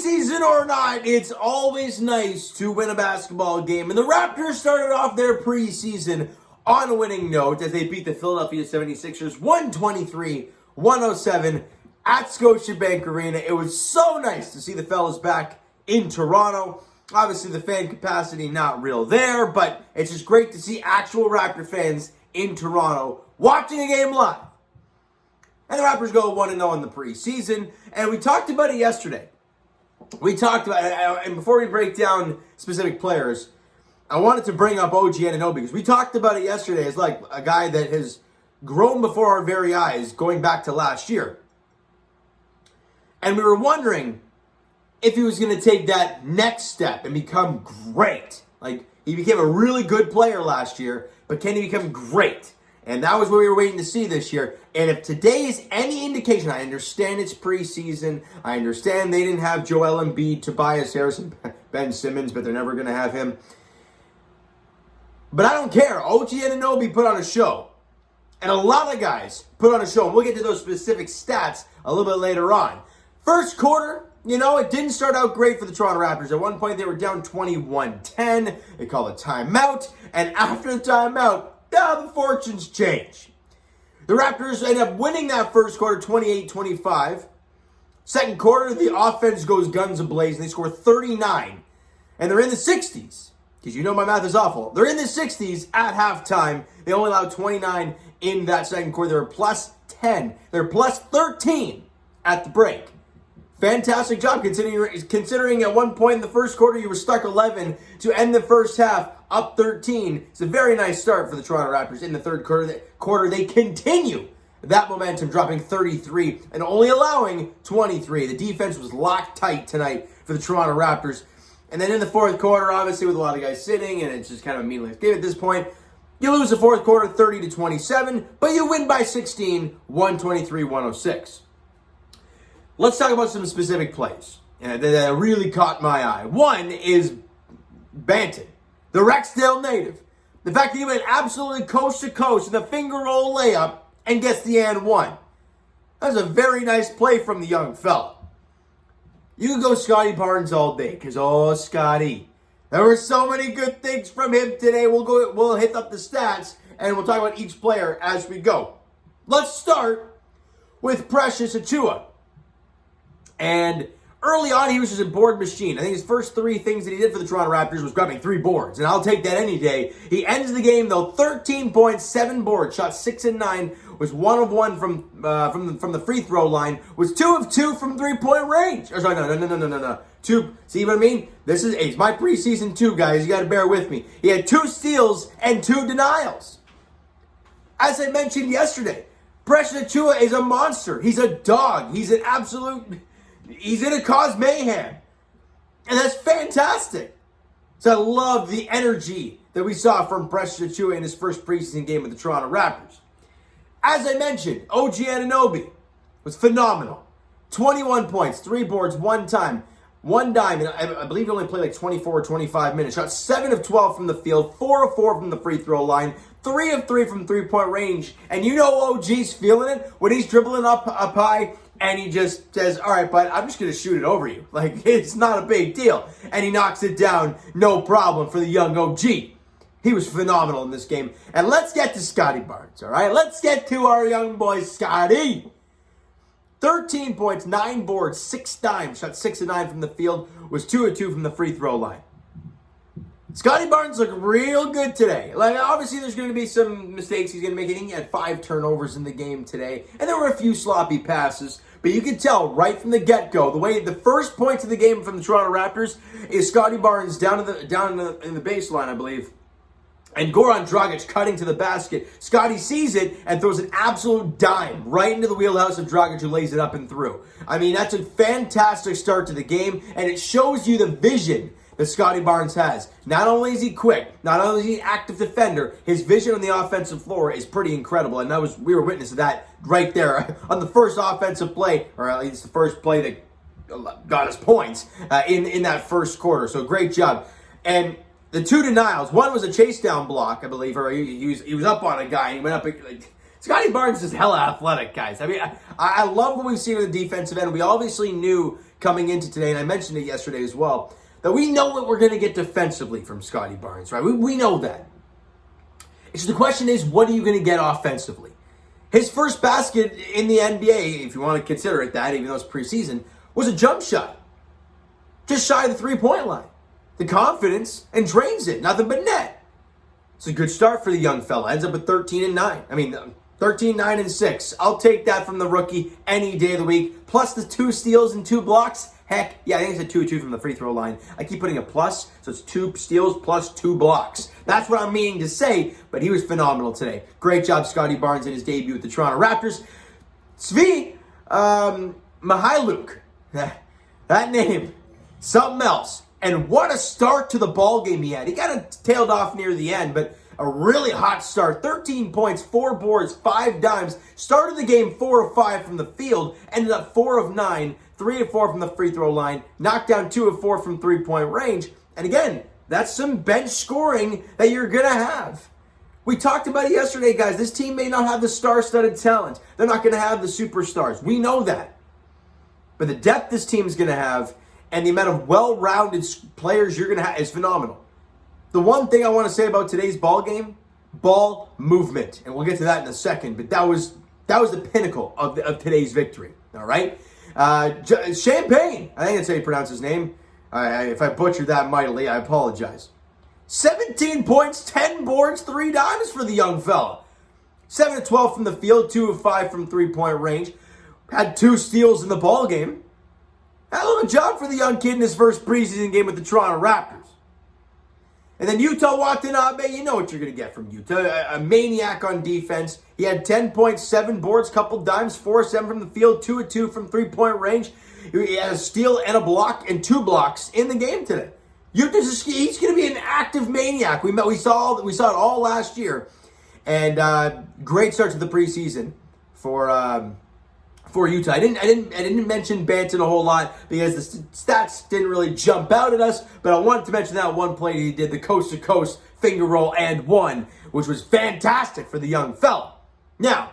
Preseason or not, it's always nice to win a basketball game. And the Raptors started off their preseason on a winning note as they beat the Philadelphia 76ers 123-107 at Scotiabank Arena. It was so nice to see the fellas back in Toronto. Obviously, the fan capacity not real there, but it's just great to see actual Raptor fans in Toronto watching a game live. And the Raptors go 1-0 in the preseason, and we talked about it yesterday. We talked about it, and before we break down specific players, I wanted to bring up OG Anunoby, because we talked about it yesterday as like a guy that has grown before our very eyes going back to last year. And we were wondering if he was going to take that next step and become great. Like, he became a really good player last year, but can he become great? And that was what we were waiting to see this year. And if today is any indication, I understand it's preseason. I understand they didn't have Joel Embiid, Tobias Harris, and Ben Simmons, but they're never going to have him. But I don't care. OG Anunoby put on a show. And a lot of guys put on a show. And we'll get to those specific stats a little bit later on. First quarter, it didn't start out great for the Toronto Raptors. At one point, they were down 21-10. They called a timeout. And after the timeout, the fortunes change. The Raptors end up winning that first quarter 28-25. Second quarter, the offense goes guns ablaze, and they score 39. And they're in the 60s. Because my math is awful. They're in the 60s at halftime. They only allowed 29 in that second quarter. They were plus 10. They're plus 13 at the break. Fantastic job considering at one point in the first quarter you were stuck 11 to end the first half up 13. It's a very nice start for the Toronto Raptors in the third quarter. They continue that momentum, dropping 33 and only allowing 23. The defense was locked tight tonight for the Toronto Raptors. And then in the fourth quarter, obviously with a lot of guys sitting, and it's just kind of a meaningless game at this point, you lose the fourth quarter 30-27, but you win by 16, 123-106. Let's talk about some specific plays that really caught my eye. One is Banton, the Rexdale native. The fact that he went absolutely coast to coast in the finger roll layup and gets the and one. That was a very nice play from the young fella. You can go Scotty Barnes all day, because, Scotty, there were so many good things from him today. We'll hit up the stats, and we'll talk about each player as we go. Let's start with Precious Achiuwa. And early on, he was just a board machine. I think his first three things that he did for the Toronto Raptors was grabbing 3 boards, and I'll take that any day. He ends the game, though, 13 points, 7 boards, shot 6 and 9, was 1 of 1 from the free throw line, was 2 of 2 from 3-point range. Or sorry, no. 2, see what I mean? It's my preseason 2, guys. You got to bear with me. He had 2 steals and 2 denials. As I mentioned yesterday, Precious Achiuwa is a monster. He's a dog. He's going to cause mayhem. And that's fantastic. So I love the energy that we saw from Precious Achiuwa in his first preseason game with the Toronto Raptors. As I mentioned, OG Anunoby was phenomenal. 21 points, 3 boards, 1 dime. And I believe he only played like 24 or 25 minutes. Shot 7 of 12 from the field, 4 of 4 from the free throw line, 3 of 3 from 3-point range. And OG's feeling it when he's dribbling up high. And he just says, all right, bud, I'm just going to shoot it over you. Like, it's not a big deal. And he knocks it down, no problem, for the young OG. He was phenomenal in this game. And let's get to Scotty Barnes, all right? Let's get to our young boy, Scotty. 13 points, 9 boards, 6 dimes. Shot 6 and 9 from the field. Was 2 of 2 from the free throw line. Scotty Barnes looked real good today. Like, obviously, there's going to be some mistakes he's going to make. He had 5 turnovers in the game today. And there were a few sloppy passes. But you could tell right from the get-go, the way the first points of the game from the Toronto Raptors is Scotty Barnes down in the baseline, I believe. And Goran Dragic cutting to the basket. Scotty sees it and throws an absolute dime right into the wheelhouse of Dragic, who lays it up and through. I mean, that's a fantastic start to the game. And it shows you the vision that Scotty Barnes has. Not only is he quick, not only is he an active defender, his vision on the offensive floor is pretty incredible. And we were witness to that right there on the first offensive play, or at least the first play that got us points in that first quarter. So great job. And the 2 denials, one was a chase down block, I believe, or he was up on a guy and he went up. Scotty Barnes is hella athletic, guys. I mean, I love what we've seen on the defensive end. We obviously knew coming into today, and I mentioned it yesterday as well, that we know what we're going to get defensively from Scotty Barnes, right? We know that. So the question is, what are you going to get offensively? His first basket in the NBA, if you want to consider it that, even though it's preseason, was a jump shot. Just shy of the three-point line. The confidence, and drains it. Nothing but net. It's a good start for the young fella. Ends up with 13-9. 13, 9, and 6. I'll take that from the rookie any day of the week. Plus the 2 steals and 2 blocks. Heck, yeah, I think it's a 2-2 from the free throw line. I keep putting a plus, so it's 2 steals plus 2 blocks. That's what I'm meaning to say, but he was phenomenal today. Great job, Scotty Barnes, in his debut with the Toronto Raptors. Svi Mihailuk. That name, something else. And what a start to the ball game he had. He kind of tailed off near the end, but a really hot start. 13 points, 4 boards, 5 dimes. Started the game 4 of 5 from the field. Ended up 4 of 9, 3 of 4 from the free throw line. Knocked down 2 of 4 from three-point range. And again, that's some bench scoring that you're going to have. We talked about it yesterday, guys. This team may not have the star-studded talent. They're not going to have the superstars. We know that. But the depth this team is going to have and the amount of well-rounded players you're going to have is phenomenal. The one thing I want to say about today's ball game, ball movement. And we'll get to that in a second. But that was the pinnacle of today's victory. All right? Champagne. I think that's how you pronounce his name. If I butchered that mightily, I apologize. 17 points, 10 boards, 3 dimes for the young fella. 7 of 12 from the field, 2 of 5 from three-point range. Had 2 steals in the ball game. Hell of a job for the young kid in his first preseason game with the Toronto Raptors. And then Yuta Watanabe, you know what you're going to get from Yuta. A maniac on defense. He had 10 points, 7 boards, couple dimes, 4 of 7 from the field, 2 of 2 from three-point range. He had a steal and a block and 2 blocks in the game today. He's going to be an active maniac. We saw it all last year. And great start to the preseason for Utah. I didn't mention Banton a whole lot because the stats didn't really jump out at us, but I wanted to mention that one play he did, the coast-to-coast finger roll and one, which was fantastic for the young fella. Now,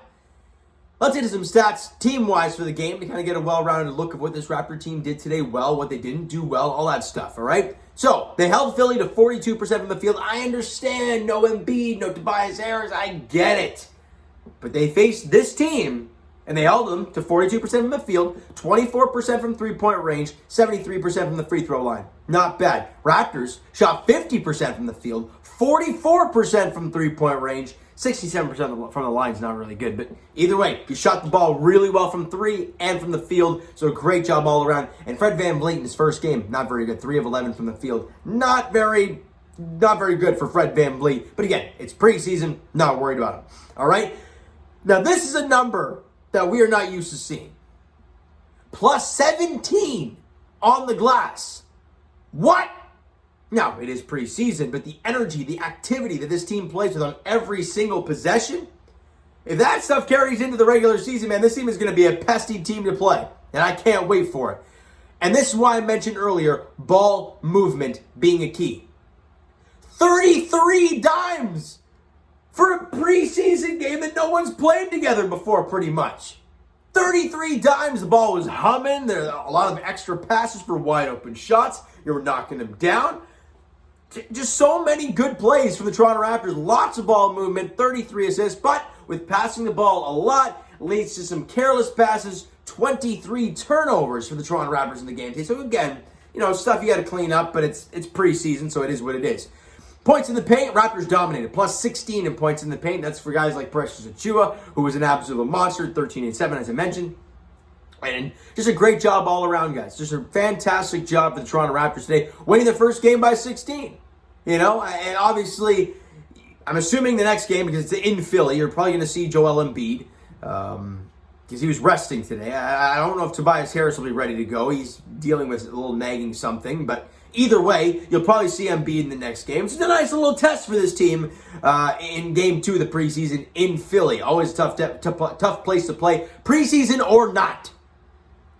let's get to some stats team-wise for the game to kind of get a well-rounded look of what this Raptor team did today well, what they didn't do well, all that stuff, all right? So, they held Philly to 42% from the field. I understand, no Embiid, no Tobias Harris, I get it. But they faced this team, and they held them to 42% from the field, 24% from three-point range, 73% from the free throw line. Not bad. Raptors shot 50% from the field, 44% from three-point range, 67% from the line is not really good. But either way, you shot the ball really well from 3 and from the field, so great job all around. And Fred VanVleet in his first game, not very good. 3 of 11 from the field. Not very good for Fred VanVleet. But again, it's preseason, not worried about him. All right? Now, this is a number that we are not used to seeing. Plus 17 on the glass. What? Now, it is preseason, but the energy, the activity that this team plays with on every single possession, if that stuff carries into the regular season, man, this team is going to be a pesky team to play. And I can't wait for it. And this is why I mentioned earlier, ball movement being a key. 33 dimes for a preseason game that no one's played together before, pretty much. 33 dimes, the ball was humming. There are a lot of extra passes for wide open shots. You were knocking them down. Just so many good plays from the Toronto Raptors. Lots of ball movement, 33 assists, but with passing the ball a lot, leads to some careless passes, 23 turnovers for the Toronto Raptors in the game today. So again, stuff you got to clean up, but it's preseason, so it is what it is. Points in the paint, Raptors dominated. Plus 16 in points in the paint. That's for guys like Precious Achiuwa, who was an absolute monster, 13 and 7, as I mentioned. And just a great job all around, guys. Just a fantastic job for the Toronto Raptors today, winning their first game by 16. And obviously, I'm assuming the next game, because it's in Philly, you're probably going to see Joel Embiid, because he was resting today. I don't know if Tobias Harris will be ready to go. He's dealing with a little nagging something, but either way, you'll probably see Embiid in the next game. It's a nice little test for this team in Game 2 of the preseason in Philly. Always a tough place to play, preseason or not.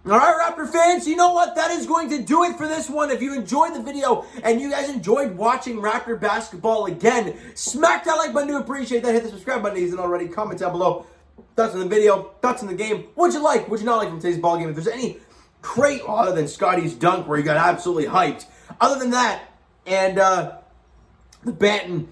All right, Raptor fans, you know what? That is going to do it for this one. If you enjoyed the video and you guys enjoyed watching Raptor basketball again, smack that like button to appreciate that. Hit the subscribe button if you haven't already. Comment down below. Thoughts on the video, thoughts on the game. What'd you like? What'd you not like from today's ball game? If there's any great, other than Scotty's dunk where he got absolutely hyped. Other than that, and the Banton,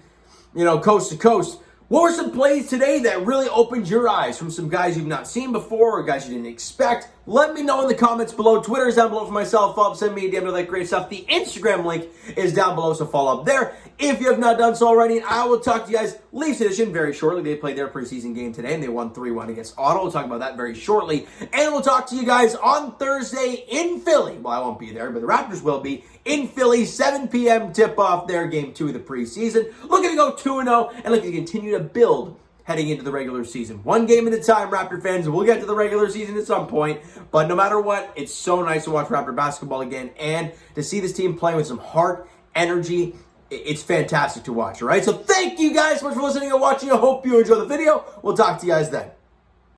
coast to coast. What were some plays today that really opened your eyes from some guys you've not seen before or guys you didn't expect? Let me know in the comments below. Twitter is down below for myself. Follow up, send me a DM to that great stuff. The Instagram link is down below, so follow up there. If you have not done so already, I will talk to you guys Leafs edition very shortly. They played their preseason game today, and they won 3-1 against Ottawa. We'll talk about that very shortly. And we'll talk to you guys on Thursday in Philly. Well, I won't be there, but the Raptors will be in Philly, 7 p.m. tip-off their game 2 of the preseason. Looking to go 2-0 and looking to continue to build heading into the regular season. One game at a time, Raptor fans. We'll get to the regular season at some point. But no matter what, it's so nice to watch Raptor basketball again and to see this team playing with some heart, energy. It's fantastic to watch, all right? So thank you guys so much for listening and watching. I hope you enjoy the video. We'll talk to you guys then.